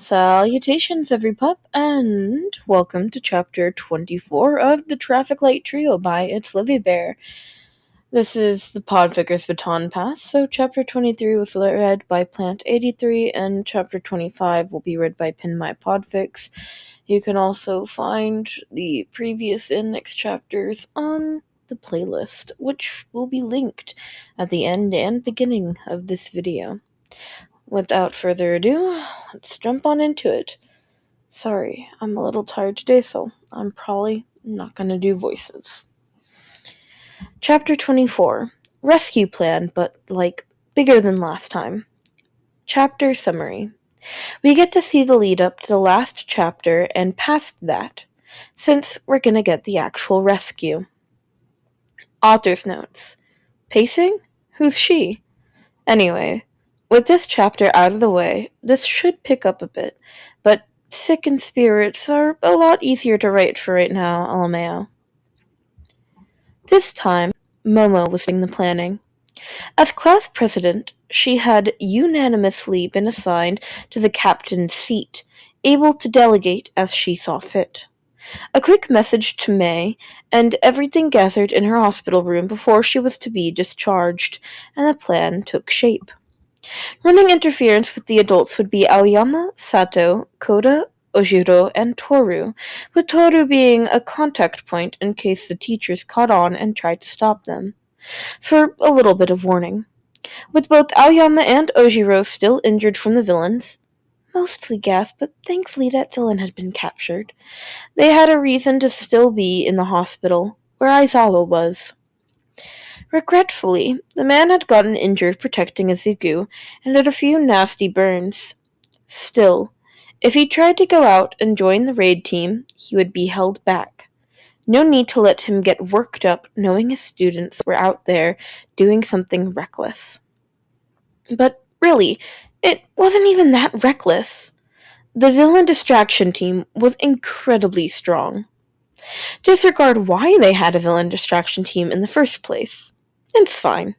Salutations, every pup, and welcome to Chapter 24 of the Traffic Light Trio by Itslivybear. This is the PODFIC's Baton Pass, so Chapter 23 was read by Plant83, and Chapter 25 will be read by PinMyPodFix. You can also find the previous and next chapters on the playlist, which will be linked at the end and beginning of this video. Without further ado, let's jump on into it. Sorry, I'm a little tired today, so I'm probably not gonna do voices. Chapter 24. Rescue plan, but, bigger than last time. Chapter summary. We get to see the lead up to the last chapter and past that, since we're gonna get the actual rescue. Author's notes. Pacing? Who's she? Anyway, with this chapter out of the way, this should pick up a bit, but sick and spirits are a lot easier to write for right now, LMAO. This time, Momo was doing the planning. As class president, she had unanimously been assigned to the captain's seat, able to delegate as she saw fit. A quick message to May, and everything gathered in her hospital room before she was to be discharged, and the plan took shape. Running interference with the adults would be Aoyama, Sato, Koda, Ojiro, and Toru, with Toru being a contact point in case the teachers caught on and tried to stop them, for a little bit of warning. With both Aoyama and Ojiro still injured from the villains, mostly gas, but thankfully that villain had been captured, they had a reason to still be in the hospital, where Aizawa was. Regretfully, the man had gotten injured protecting Izuku, and had a few nasty burns. Still, if he tried to go out and join the raid team, he would be held back. No need to let him get worked up knowing his students were out there doing something reckless. But really, it wasn't even that reckless. The villain distraction team was incredibly strong. Disregard why they had a villain distraction team in the first place. It's fine.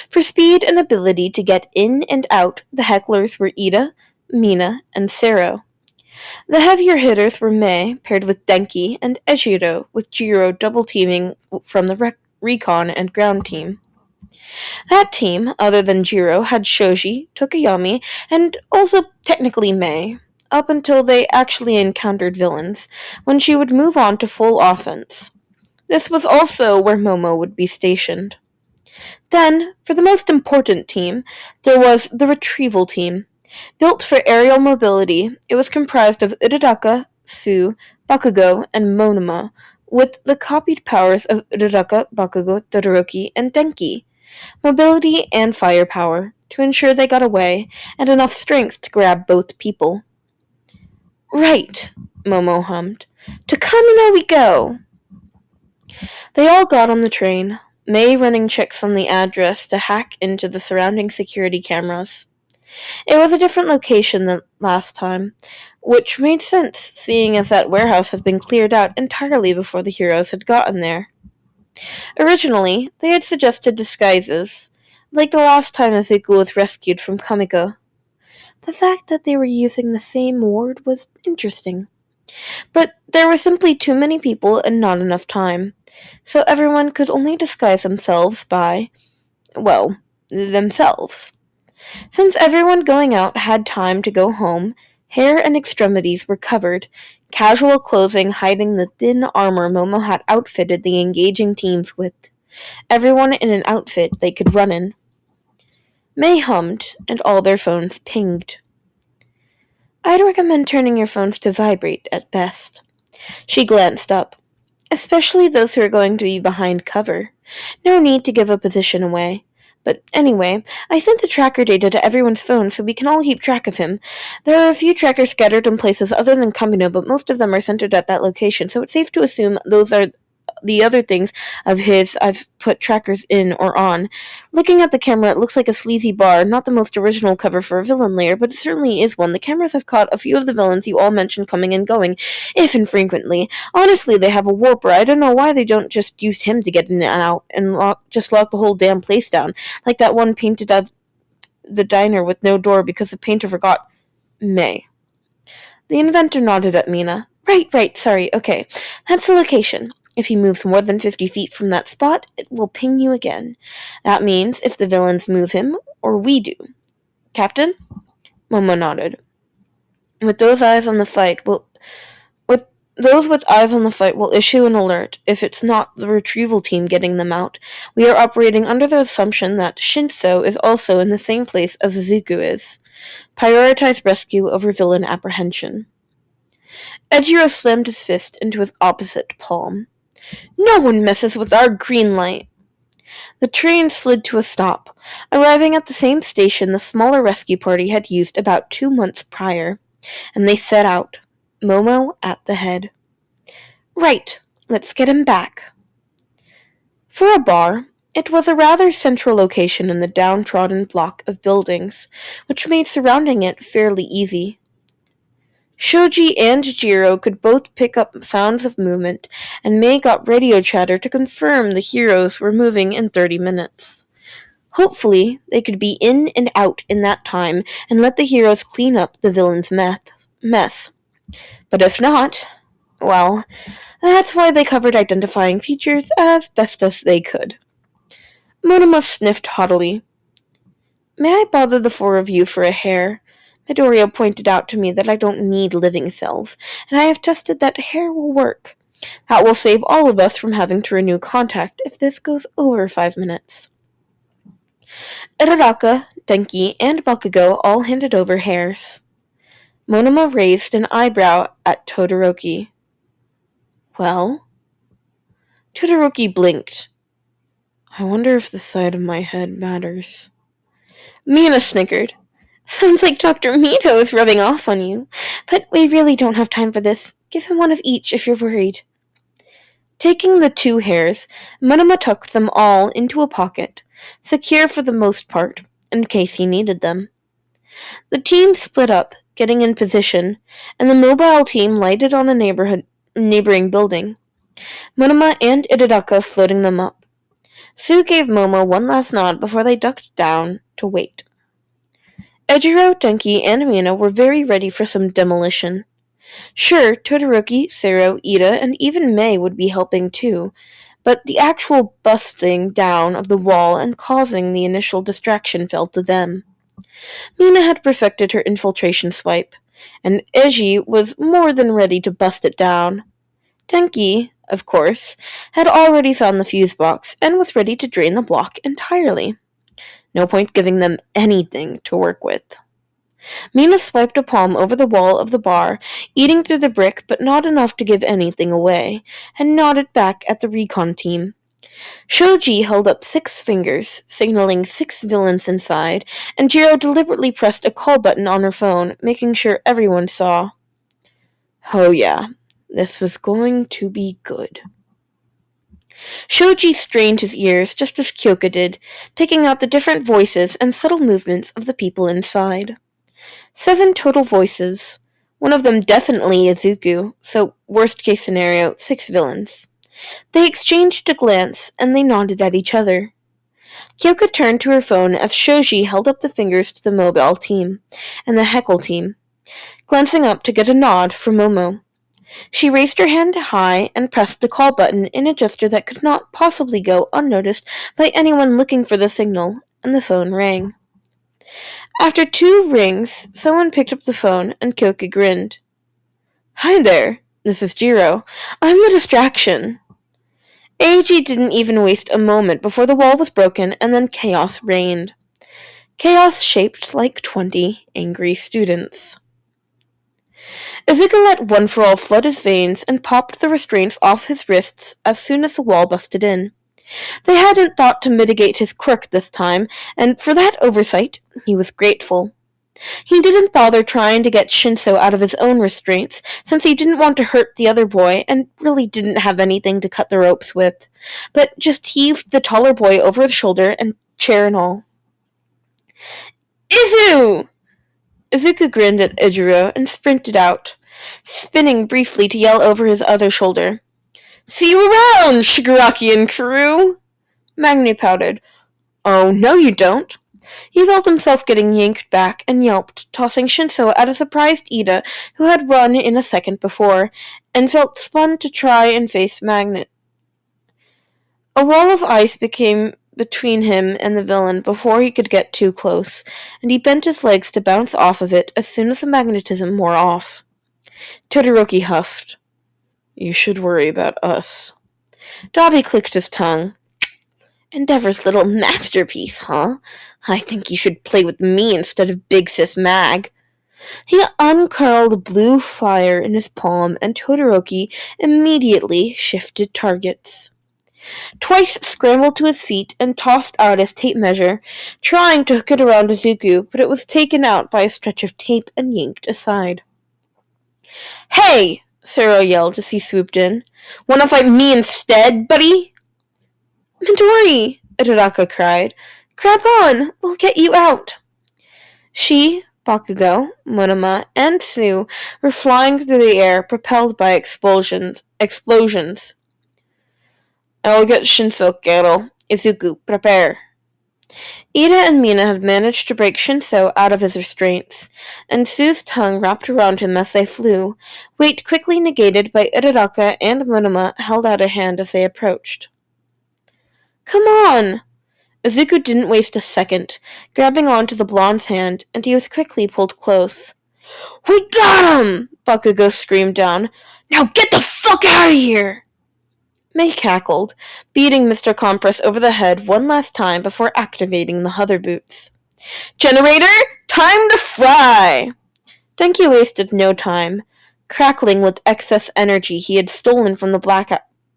For speed and ability to get in and out, the hecklers were Ida, Mina, and Sero. The heavier hitters were Mei, paired with Denki, and Ejiro, with Jiro double-teaming from the recon and ground team. That team, other than Jiro, had Shoji, Tokoyami, and also technically Mei, up until they actually encountered villains, when she would move on to full offense. This was also where Momo would be stationed. Then, for the most important team, there was the retrieval team. Built for aerial mobility, it was comprised of Uraraka, Tsu, Bakugo, and Monoma, with the copied powers of Uraraka, Bakugo, Todoroki, and Denki. Mobility and firepower, to ensure they got away, and enough strength to grab both people. Right, Momo hummed. To Kamino we go! They all got on the train, Mei running checks on the address to hack into the surrounding security cameras. It was a different location than last time, which made sense, seeing as that warehouse had been cleared out entirely before the heroes had gotten there. Originally, they had suggested disguises, like the last time Izuku was rescued from Kamiko. The fact that they were using the same ward was interesting. But there were simply too many people and not enough time, so everyone could only disguise themselves by, themselves. Since everyone going out had time to go home, hair and extremities were covered, casual clothing hiding the thin armor Momo had outfitted the engaging teams with. Everyone in an outfit they could run in. Mei hummed, and all their phones pinged. I'd recommend turning your phones to vibrate at best. She glanced up. Especially those who are going to be behind cover. No need to give a position away. But anyway, I sent the tracker data to everyone's phone so we can all keep track of him. There are a few trackers scattered in places other than Kamino, but most of them are centered at that location, so it's safe to assume those are the other things of his I've put trackers in or on. Looking at the camera, it looks like a sleazy bar, not the most original cover for a villain layer, but it certainly is one. The cameras have caught a few of the villains you all mentioned coming and going, if infrequently. Honestly, they have a warper. I don't know why they don't just use him to get in and out, and lock the whole damn place down, like that one painted of the diner with no door because the painter forgot. May. The inventor nodded at Mina. Right, sorry, okay. That's the location. If he moves more than 50 feet from that spot, it will ping you again. That means if the villains move him, or we do. Captain? Momo nodded. With those with eyes on the fight will issue an alert if it's not the retrieval team getting them out. We are operating under the assumption that Shinso is also in the same place as Izuku is. Prioritize rescue over villain apprehension. Ejiro slammed his fist into his opposite palm. No one messes with our green light! The train slid to a stop, arriving at the same station the smaller rescue party had used about 2 months prior, and they set out, Momo at the head. Right, let's get him back. For a bar, it was a rather central location in the downtrodden block of buildings, which made surrounding it fairly easy. Shoji and Jiro could both pick up sounds of movement, and Mei got radio chatter to confirm the heroes were moving in 30 minutes. Hopefully, they could be in and out in that time and let the heroes clean up the villain's mess. But if not, well, that's why they covered identifying features as best as they could. Monoma sniffed haughtily. May I bother the four of you for a hair? Midoriya pointed out to me that I don't need living cells, and I have tested that hair will work. That will save all of us from having to renew contact if this goes over 5 minutes. Uraraka, Denki, and Bakugo all handed over hairs. Monoma raised an eyebrow at Todoroki. Well? Todoroki blinked. I wonder if the side of my head matters. Mina snickered. Sounds like Dr. Mito is rubbing off on you, but we really don't have time for this. Give him one of each if you're worried. Taking the 2 hairs, Monoma tucked them all into a pocket, secure for the most part, in case he needed them. The team split up, getting in position, and the mobile team lighted on a neighboring building. Monoma and Uraraka floating them up. Sue gave Momo one last nod before they ducked down to wait. Ejiro, Denki, and Mina were very ready for some demolition. Sure, Todoroki, Sero, Ida, and even Mei would be helping too, but the actual busting down of the wall and causing the initial distraction fell to them. Mina had perfected her infiltration swipe, and Eiji was more than ready to bust it down. Denki, of course, had already found the fuse box and was ready to drain the block entirely. No point giving them anything to work with. Mina swiped a palm over the wall of the bar, eating through the brick but not enough to give anything away, and nodded back at the recon team. Shoji held up 6 fingers, signaling 6 villains inside, and Jiro deliberately pressed a call button on her phone, making sure everyone saw. Oh yeah, this was going to be good. Shoji strained his ears just as Kyoka did, picking out the different voices and subtle movements of the people inside. 7 total voices, one of them definitely Izuku, so worst case scenario, 6 villains. They exchanged a glance, and they nodded at each other. Kyoka turned to her phone as Shoji held up the fingers to the mobile team, and the Heckle team, glancing up to get a nod from Momo. She raised her hand high and pressed the call button in a gesture that could not possibly go unnoticed by anyone looking for the signal, and the phone rang. After 2 rings, someone picked up the phone, and Kyoka grinned. Hi there, this is Jiro. I'm the distraction. Eiji didn't even waste a moment before the wall was broken and then chaos reigned. Chaos shaped like 20 angry students. Izuku let One For All flood his veins and popped the restraints off his wrists as soon as the wall busted in. They hadn't thought to mitigate his quirk this time, and for that oversight, he was grateful. He didn't bother trying to get Shinso out of his own restraints, since he didn't want to hurt the other boy and really didn't have anything to cut the ropes with, but just heaved the taller boy over the shoulder and chair and all. Izu! Izuku grinned at Ejiro and sprinted out, spinning briefly to yell over his other shoulder. See you around, Shigaraki and crew! Magni pouted. Oh, no you don't. He felt himself getting yanked back and yelped, tossing Shinso at a surprised Ida, who had run in a second before, and felt spun to try and face Magnet. A wall of ice became between him and the villain before he could get too close, and he bent his legs to bounce off of it as soon as the magnetism wore off. Todoroki huffed. "You should worry about us." Dobby clicked his tongue. "Endeavor's little masterpiece, huh? I think you should play with me instead of Big Sis Mag." He uncurled blue fire in his palm, and Todoroki immediately shifted targets. Twice scrambled to his feet and tossed out his tape measure, trying to hook it around Izuku, but it was taken out by a stretch of tape and yanked aside. "Hey!" Sero yelled as he swooped in. "Wanna fight me instead, buddy?" "Midori!" Uraraka cried. "Grab on! We'll get you out!" She, Bakugo, Monoma, and Sue were flying through the air, propelled by explosions. "I'll get Shinso, Kero. Izuku, prepare." Ida and Mina had managed to break Shinso out of his restraints, and Sue's tongue wrapped around him as they flew, weight quickly negated by Uraraka, and Monoma held out a hand as they approached. "Come on!" Izuku didn't waste a second, grabbing onto the blonde's hand, and he was quickly pulled close. "We got him!" Bakugo screamed down. "Now get the fuck out of here!" May cackled, beating Mr. Compress over the head one last time before activating the hover boots. "Generator, time to fry!" Denki wasted no time, crackling with excess energy he had stolen from the black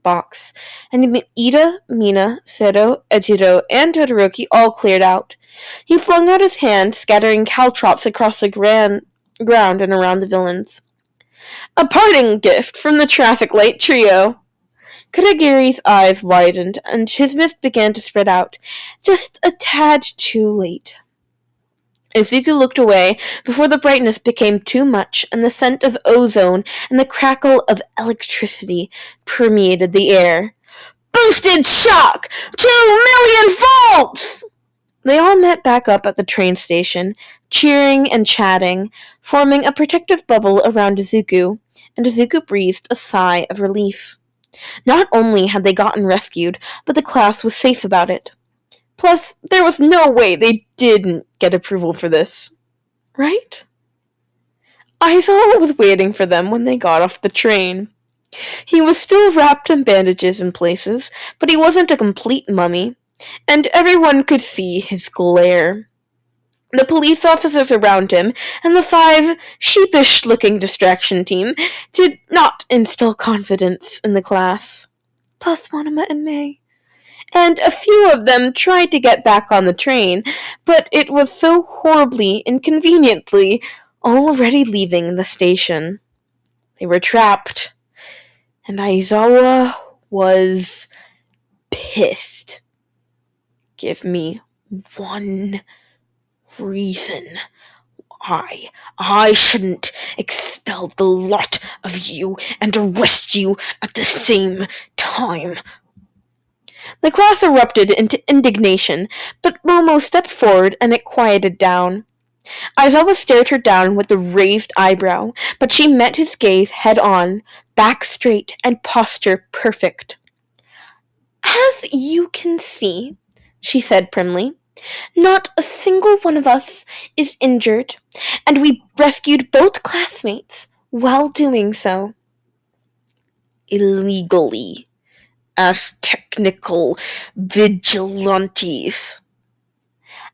box, and Ida, Mina, Sero, Ejiro, and Todoroki all cleared out. He flung out his hand, scattering caltrops across the ground and around the villains. "A parting gift from the traffic light trio." Kurogiri's eyes widened, and his mist began to spread out, just a tad too late. Izuku looked away before the brightness became too much, and the scent of ozone and the crackle of electricity permeated the air. "Boosted shock! 2,000,000 volts!" They all met back up at the train station, cheering and chatting, forming a protective bubble around Izuku, and Izuku breathed a sigh of relief. Not only had they gotten rescued, but the class was safe about it. Plus, there was no way they didn't get approval for this. Right? Aizawa was waiting for them when they got off the train. He was still wrapped in bandages in places, but he wasn't a complete mummy, and everyone could see his glare. The police officers around him and the 5 sheepish-looking distraction team did not instill confidence in the class. Plus Monoma and May. And a few of them tried to get back on the train, but it was so horribly, inconveniently, already leaving the station. They were trapped, and Aizawa was pissed. "Give me one reason why I shouldn't expel the lot of you and arrest you at the same time." The class erupted into indignation, but Momo stepped forward and it quieted down. Aizawa stared her down with a raised eyebrow, but she met his gaze head-on, back straight and posture perfect. "As you can see," she said primly, "not a single one of us is injured, and we rescued both classmates while doing so." "Illegally, as technical vigilantes."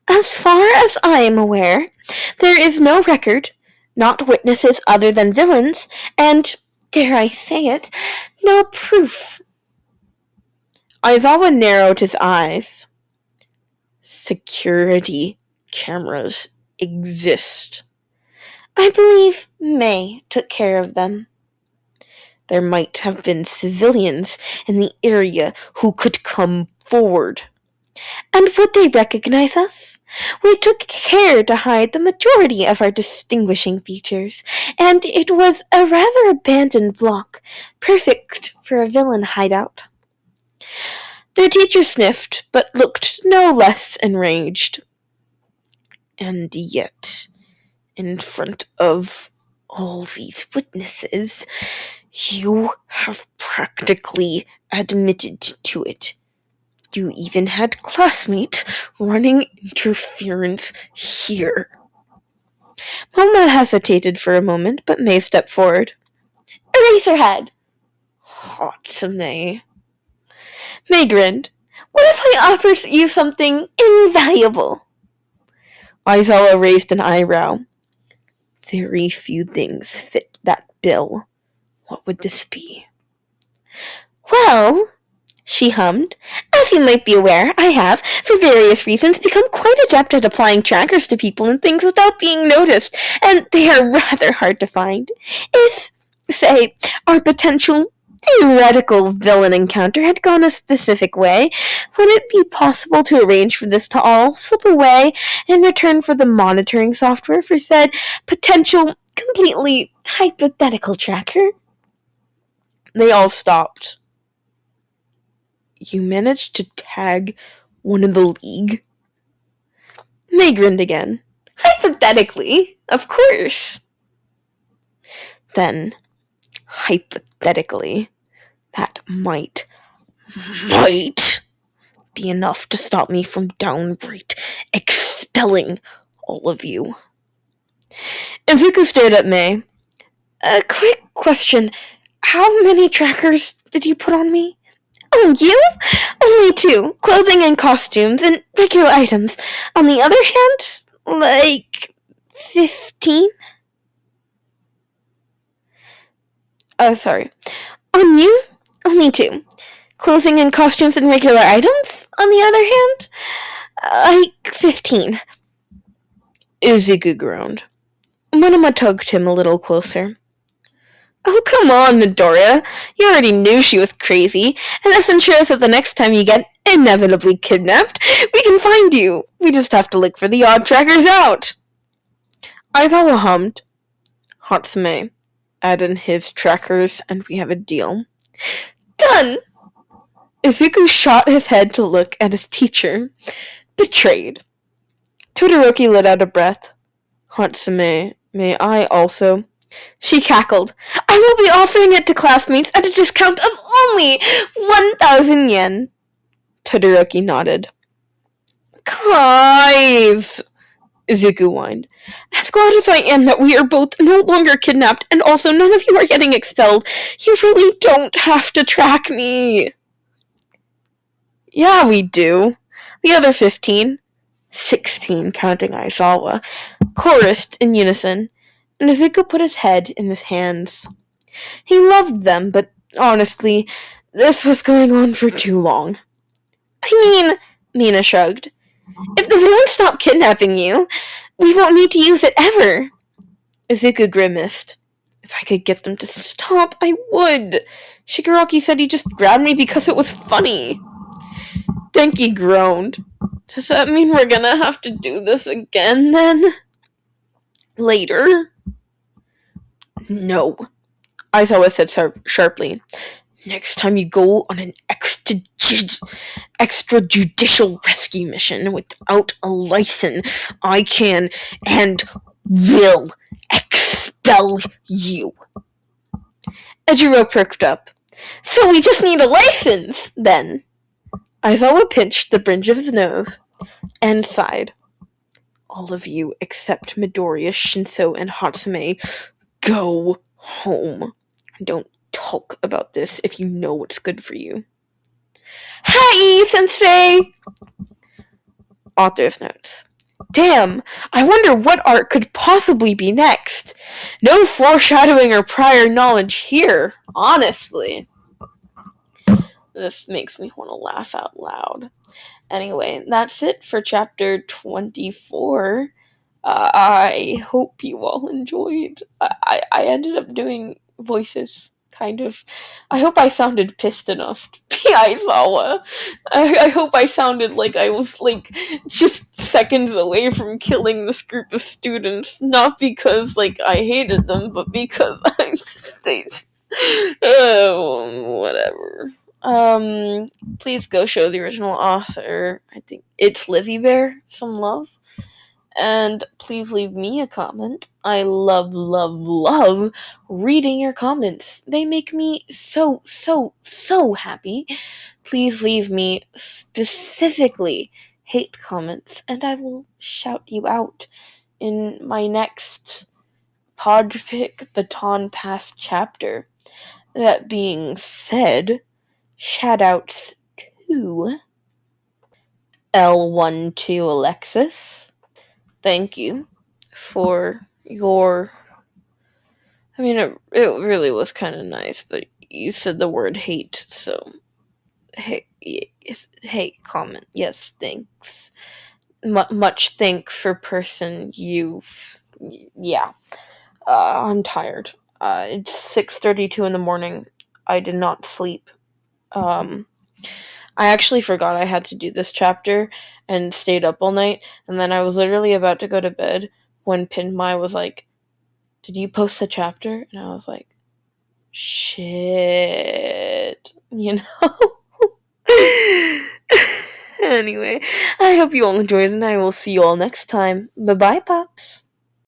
"As far as I am aware, there is no record, not witnesses other than villains, and, dare I say it, no proof." Aizawa narrowed his eyes. "Security cameras exist." "I believe May took care of them." "There might have been civilians in the area who could come forward." "And would they recognize us? We took care to hide the majority of our distinguishing features, and it was a rather abandoned block, perfect for a villain hideout." Their teacher sniffed, but looked no less enraged. And yet, in front of all these witnesses, you have practically admitted to it. You even had classmates running interference here. Moma hesitated for a moment, but May stepped forward. Eraserhead! Hatsune. May grinned. What if I offered you something invaluable? Aizawa raised an eyebrow. Very few things fit that bill. What would this be? Well, she hummed, as you might be aware, I have, for various reasons, become quite adept at applying trackers to people and things without being noticed, and they are rather hard to find. If, say, our potential theoretical villain encounter had gone a specific way, would it be possible to arrange for this to all slip away in return for the monitoring software for said potential completely hypothetical tracker? They all stopped. You managed to tag one in the league? May grinned again. Hypothetically, of course. Then, hypothetically, that might be enough to stop me from downright expelling all of you. Izuku stared at May. A quick question. How many trackers did you put on me? Oh, you? Only 2. Clothing and costumes and regular items. On the other hand, like 15? Sorry. On you, only 2. Clothing and costumes and regular items? On the other hand, like 15. Izuku groaned. Monoma tugged him a little closer. Oh, come on, Midoriya. You already knew she was crazy, and this ensures that the next time you get inevitably kidnapped, we can find you. We just have to look for the odd trackers out. Aizawa hummed. Hatsune, add in his trackers, and we have a deal. Done! Izuku shot his head to look at his teacher. Betrayed. Todoroki let out a breath. Hatsune, may I also? She cackled. I will be offering it to classmates at a discount of only 1,000 yen. Todoroki nodded. Guys! Izuku whined. As glad as I am that we are both no longer kidnapped and also none of you are getting expelled, you really don't have to track me. Yeah, we do. The other 15, 16 counting Aizawa, chorused in unison. And Izuku put his head in his hands. He loved them, but honestly, this was going on for too long. I mean, Mina shrugged. If the villains stop kidnapping you, we won't need to use it ever. Izuku grimaced. If I could get them to stop, I would. Shigaraki said he just grabbed me because it was funny. Denki groaned. Does that mean we're gonna have to do this again, then? Later? No, Aizawa said sharply. Next time you go on an extrajudicial rescue mission without a license, I can and will expel you. Ejiro perked up. So we just need a license, then. Aizawa pinched the bridge of his nose and sighed. All of you except Midoriya, Shinso, and Hatsune go home. Don't talk about this if you know what's good for you. Hi, Sensei! Author's notes. Damn, I wonder what art could possibly be next. No foreshadowing or prior knowledge here, honestly. This makes me want to laugh out loud. Anyway, that's it for chapter 24. I hope you all enjoyed. I ended up doing voices, kind of. I hope I sounded pissed enough to be Aizawa. I hope I sounded like I was, like, just seconds away from killing this group of students. Not because, like, I hated them, but because whatever. Please go show the original author, I think, Itslivybear some love. And please leave me a comment. I love, love, love reading your comments. They make me so, so, so happy. Please leave me specifically hate comments, and I will shout you out in my next PODFIC Baton Pass chapter. That being said, shoutouts to L12 Alexis. Thank you for your. I mean, it really was kind of nice, but you said the word hate, so hate comment. Yes, thanks. Much thank for person you. Yeah, I'm tired. It's 6:32 in the morning. I did not sleep. I actually forgot I had to do this chapter and stayed up all night, and then I was literally about to go to bed when Pinmai was like, "Did you post the chapter?" And I was like, "Shit," you know? Anyway, I hope you all enjoyed, and I will see you all next time. Bye-bye, Pops!